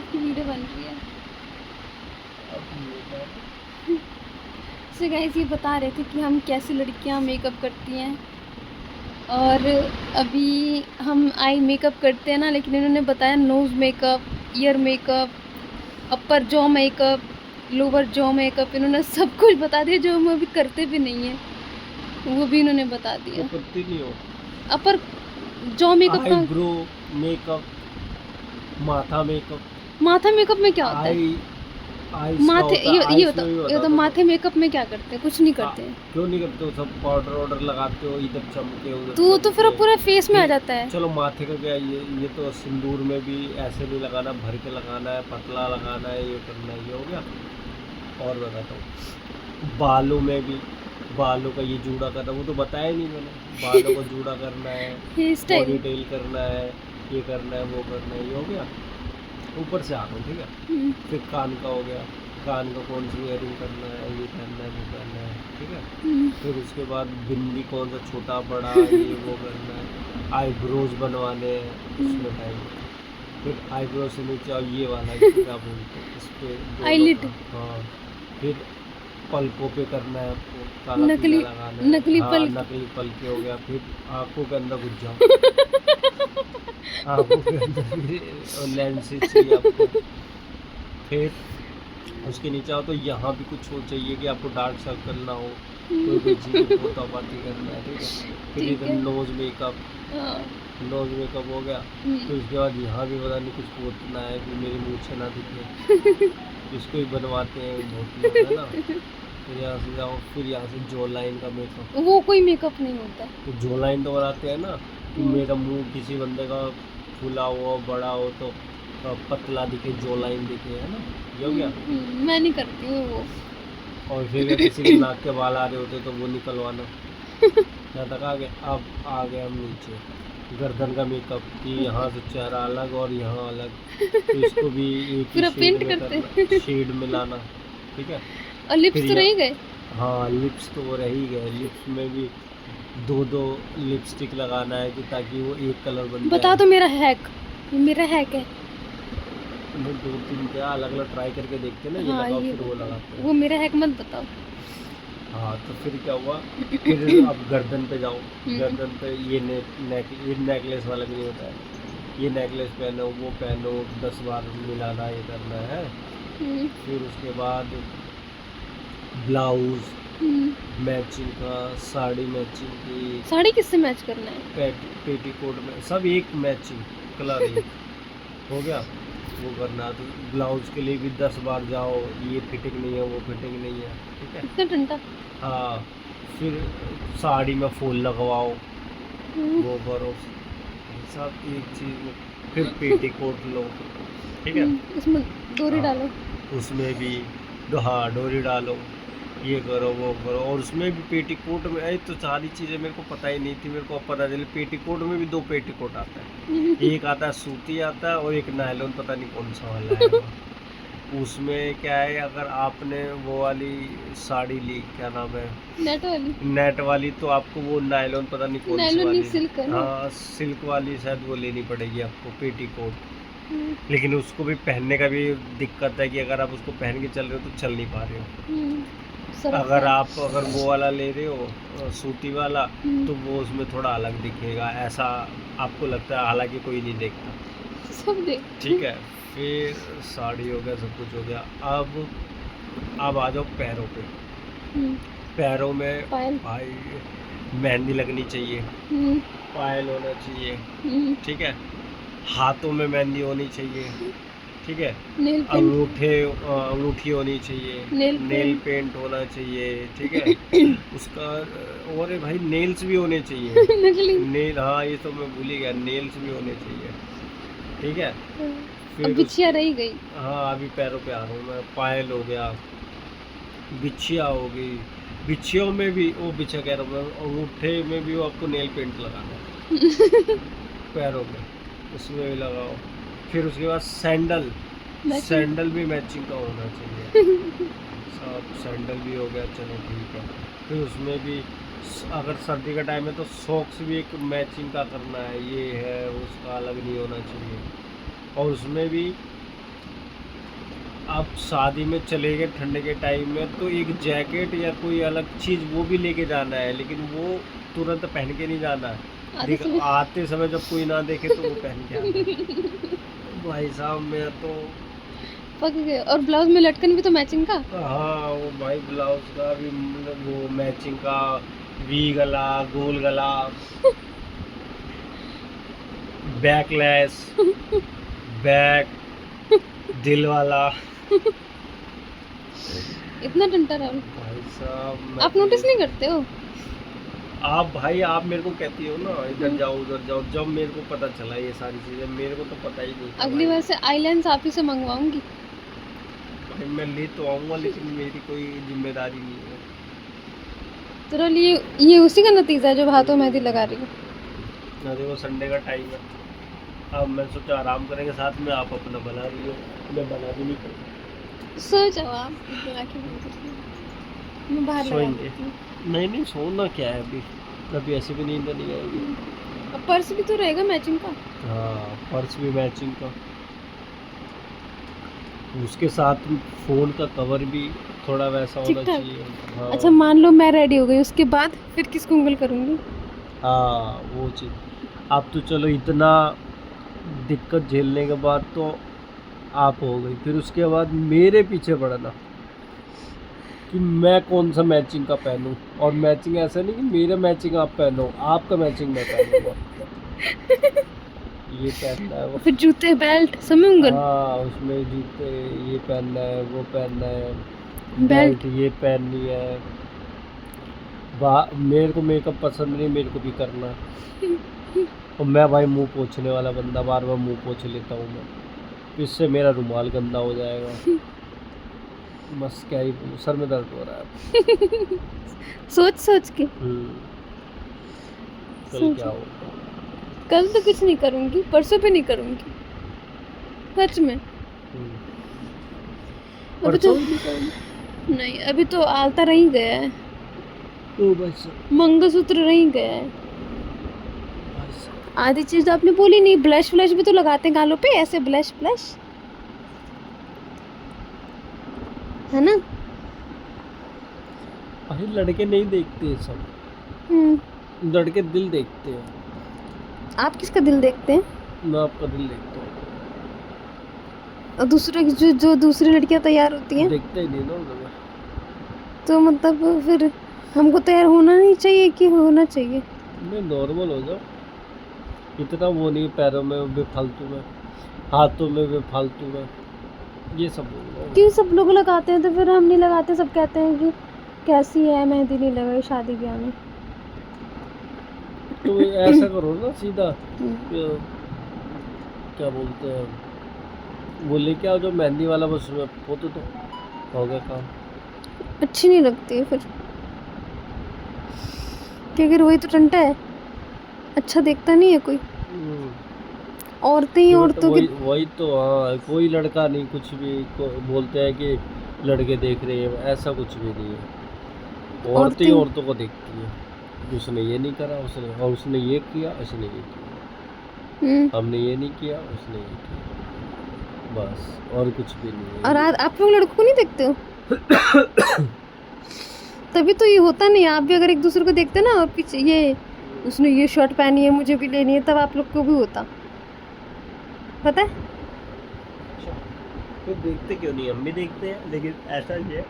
आपकी वीडियो बन रही है। सो गाइस ये बता रहे थे कि हम कैसी लड़कियां मेकअप करती हैं, और अभी हम आई मेकअप करते हैं ना, लेकिन इन्होंने बताया nose makeup, ear makeup, upper jaw makeup, lower jaw makeup, इन्होंने सब कुछ बता दिया जो हम अभी करते भी नहीं हैं, वो भी इन्होंने बता दिया। करती नहीं हो? अपर जॉ मेकअप का आईब्रो मेकअप, माथा मेकअप। माथा मेकअप में क्या होता है? माथे ये तो माथे मेकअप में क्या करते हैं? कुछ नहीं करते हैं। क्यों नहीं करते हो? सब पाउडर वाउडर लगाते हो, इधर चमके उधर तो फिर चमके। पूरा फेस में आ जाता है। चलो माथे का क्या, ये तो सिंदूर में भी ऐसे नहीं लगाना, भर के लगाना है, पतला लगाना है, ये करना है, ये हो गया। और बताता हूँ, बालों में भी, बालों का ये जूड़ा करना, वो तो बताया नहीं मैंने। बालों को जूड़ा करना है, हेयर स्टाइल, पॉनी टेल करना है, ये करना है, वो करना है, ये हो गया। ऊपर से आ रहा हूँ, ठीक है। फिर कान का हो गया, कान का कौन सी इयरिंग करना है, ये करना है, वो करना है, ठीक है। फिर उसके बाद बिंदी कौन सा छोटा बड़ा, ये वो करना है। आईब्रोज बनवाने हैं, उसमें टाइम। फिर आईब्रो से नीचे आओ, ये वाला क्या बोलते हैं इस पे, आईलिड, हाँ। फिर पलकों पे करना है आपको, काला नकली पीला लगाना है, नकली हाँ, पल नकली पलके हो गया। फिर आँखों के अंदर घुस जाओ, आँखों के अंदर लेंसेज चाहिए आपको। फिर उसके नीचे आओ तो यहाँ भी कुछ हो चाहिए कि आपको डार्क सर्कल ना हो, कोई चीज़ें पोता पाती करना है, ठीक है। फिर ठीक इधर है। नोज़ मेकअप, हाँ। नोज़ मेकअप हो गया। फिर उसके बाद यहाँ भी पता नहीं कुछ पोतना है कि मेरी मूछें ना दिखे, इसको ही बनवाते हैं बहुत लोग, है ना। फिर यहाँ से जाओ, फिर यहाँ से जो लाइन का मेकअप। वो कोई मेकअप नहीं होता। तो जो लाइन तो बनाते हैं ना, कि मेरा मुंह किसी बंदे का फूला हो, बड़ा हो, तो पतला दिखे, जो लाइन दिखे, है ना, ये हो गया। मैं नहीं करती हूँ वो। और फिर किसी के नाक के बाल आ रहे होते तो वो निकलवाना। यहाँ तक आ गए। अब आ गए हम नीचे, गर्दन का मेकअप, कि यहाँ से चेहरा अलग और यहाँ अलग, तो इसको भी एक ही पूरा शेड पेंट में करते करना, शेड में लाना, ठीक है। और लिप्स फिर तो रह गए। हाँ, लिप्स तो वो रह ही गए। लिप्स में भी दो दो लिपस्टिक लगाना है, कि ताकि वो एक कलर बन जाए। बता दो मेरा हैक, ये मेरा हैक है। वो दो तीन क्या अलग अलग ट्राई करके देखते हैं ना, ये हाँ लगाओ, ये फिर वो लगाते हैं। वो मेरा हैक मत बताओ। हाँ, तो फिर क्या हुआ, फिर अब गर्दन पे जाओ। गर्दन पे ये नेकलेस वाला भी नहीं होता है, ये नेकलेस पहनो, वो पहनो, 10 बार मिलाना, ये करना है। फिर उसके बाद ब्लाउज मैचिंग का, साड़ी मैचिंग की, साड़ी किससे मैच करना है? पेटीकोट में सब एक मैचिंग, कलर एक हो गया, वो करना है। तो ब्लाउज के लिए भी 10 बार जाओ, ये फिटिंग नहीं है, वो फिटिंग नहीं है, ठीक है। इतना ठंडा। हाँ, फिर साड़ी में फूल लगवाओ, वो करो, सब एक चीज़ में। फिर पेटीकोट लो, ठीक है। उसमें डोरी हाँ, डालो। उसमें भी हाँ, डोरी डालो, ये करो, वो करो। और उसमें भी पेटीकोट में तो सारी चीज़ें मेरे को पता ही नहीं थी। मेरे को अब पता चली, पेटीकोट में भी 2 पेटीकोट आता है, एक आता है सूती आता है, और एक नायलॉन, पता नहीं कौन सा वाला है वो। उसमें क्या है, अगर आपने वो वाली साड़ी ली, क्या नाम है, नेट वाली, तो आपको वो नायलॉन, पता नहीं कौन सी वाली, सिल्क है ना? हाँ, सिल्क वाली शायद वो लेनी पड़ेगी आपको, पेटीकोट। लेकिन उसको भी पहनने का भी दिक्कत है, कि अगर आप उसको पहन के चल रहे हो तो चल नहीं पा रहे हो। अगर वो वाला ले रहे हो, सूती वाला, तो वो उसमें थोड़ा अलग दिखेगा, ऐसा आपको लगता है, हालांकि कोई नहीं देखता, सब देख। ठीक है। फिर साड़ी हो गया, सब कुछ हो गया। अब आ जाओ पैरों पे। पैरों में भाई मेहंदी लगनी चाहिए, पायल होना चाहिए, ठीक है। हाथों में मेहंदी होनी चाहिए, ठीक है। अंगूठी होनी चाहिए, नेल पेंट होना चाहिए, ठीक है। उसका और भाई नेल्स भी होने चाहिए। नेल, हाँ, ये तो मैं भूल ही गया, नेल्स भी होने चाहिए, ठीक है। अब बिछिया रही गई। हाँ, अभी पैरों पे आ रहा हूँ मैं। पायल हो गया, बिछिया हो गई। बिछियों में भी, वो बिछिया कह रहा हूँ मैं, अंगूठे में भी वो आपको नेल पेंट लगाना है, पैरों में, उसमें भी लगाओ। फिर उसके बाद सैंडल भी मैचिंग का होना चाहिए। सब सैंडल भी हो गया, चलो ठीक है। फिर उसमें भी अगर सर्दी का टाइम है तो सॉक्स भी एक मैचिंग का करना है, ये है, उसका अलग नहीं होना चाहिए। और उसमें भी आप शादी में चले गए ठंडे के टाइम में तो एक जैकेट या कोई अलग चीज़ वो भी लेके जाना है, लेकिन वो तुरंत पहन के नहीं जाना है। आते समय आते समय जब कोई ना देखे तो वो पहन के आना है। भाई साहब मैं तो पक गए। और ब्लाउज में लटकन भी तो मैचिंग का। हाँ वो भाई ब्लाउज का भी मतलब वो मैचिंग का, वी गला, गोल गला, बैकलेस, बैक, दिल वाला। इतना टंटा राहुल, भाई साहब मैं आप नोटिस नहीं करते हो? आप भाई आप मेरे को कहती हो ना इधर जाओ उधर जाओ, जब मेरे को पता चला ये सारी चीजें, मेरे को तो पता ही नहीं था अगली भाई। बार से आईलेंस आप ही से मंगवाऊंगी। भाई मैं ले तो आऊंगा लेकिन मेरी कोई जिम्मेदारी नहीं है। तो राहुल, ये उसी का नतीजा है जो हाथों मेहंदी लगा रही हूँ। ना देखो संडे का टाइम है, अब मैं सोचा आराम करेंगे साथ में, आप अपना बना रही हो, मैं बना भी नहीं पाऊँ। सो जाओ आप, इधर आके बंद कर लो। मैं बाहर लगा सोएंगे? देती हूँ। नहीं सोना क्या है अभी, अभी ऐसे भी नींद नहीं आएगी। अब पर्स भी तो रहेगा मैचिंग का। हाँ पर्स भी मैचिंग का, उसके साथ फ़ोन का कवर भी थोड़ा वैसा होना ठीक-ठाक। चाहिए। हाँ अच्छा मान लो मैं रेडी हो गई, उसके बाद फिर किसको उंगल करूंगी? हाँ वो चीज़। आप तो चलो इतना दिक्कत झेलने के बाद तो आप हो गई, फिर उसके बाद मेरे पीछे पड़ना कि मैं कौन सा मैचिंग का पहनूं, और मैचिंग ऐसा नहीं कि मेरा मैचिंग आप पहनो, आपका मैचिंग मैं पहनूंगा। ये पहनना है वो, फिर जूते बेल्ट सब में उंगल। हाँ उसमें जूते ये पहनना है, वो पहनना है, बेल्ट। बेल्ट ये पहननी है। मेरे को मेकअप पसंद नहीं, मेरे को भी करना है। और मैं भाई मुंह पोंछने वाला बंदा, बार बार मुंह पोंछ लेता हूँ मैं, इससे मेरा रुमाल गंदा हो जाएगा। बस क्या ही बोलूं, सर में दर्द हो रहा है। सोच सोच के। कल सोच। क्या होगा? कल तो कुछ नहीं करूंगी, परसों भी नहीं करूंगी, सच में। हम्म, अभी तो परसों भी नहीं करेंगे? नहीं, अभी तो आलता रह ही गया है, ओ भाई साहब, मंगलसूत्र रह ही गया है। भाई साहब। आधी चीज तो आपने बोली नहीं। ब्लश फ्लश भी तो लगाते हैं गालों पे, ऐसे ब्लश ब्लश, है ना? भाई लड़के नहीं देखते ये सब, हम्म। लड़के दिल देखते हैं। आप किसका दिल देखते हैं? मैं आपका दिल देखता हूँ। और दूसरे की जो दूसरी लड़कियां तैयार होती हैं, देखता ही नहीं ना उन्हें मैं। तो मतलब फिर हमको तैयार होना नहीं चाहिए कि होना चाहिए? मैं नॉर्मल हो जाओ, इतना वो नहीं, पैरों में भी फालतू में, हाथों में भी फालतू में, ये सब बोल रहा हूँ। क्यों सब लोग लगाते हैं तो फिर हम नहीं लगाते? सब कहते हैं कि कैसी है, मेहंदी नहीं लगाई शादी ब्याह में। तो ऐसा करो ना सीधा, हम्म। क्या बोलते हैं, वो लेके आओ जो मेहंदी वाला, बस उसमें पोतो तो हो गया काम। अच्छी नहीं लगती है फिर, क्योंकि वही तो टंटा है, अच्छा देखता नहीं है कोई। औरतें ही औरतों की। वही तो, हाँ कोई लड़का नहीं कुछ भी बोलते हैं कि लड़के देख रहे हैं, ऐसा कुछ भी नहीं है। औरतें ही औरतों को देखती है, उसने ये नहीं करा, उसने ये किया, उसने ये किया, हमने ये नहीं किया, उसने ये किया, बस और कुछ भी नहीं है। और आप लोग लड़कों को नहीं देखते हो? तभी तो ये होता नहीं। आप भी अगर एक दूसरे को देखते ना, और पीछे ये उसने ये शर्ट पहनी है मुझे भी लेनी है, तब आप लोग को भी होता, पता है? तो देखते क्यों नहीं, हम भी देखते हैं, लेकिन ऐसा ही है।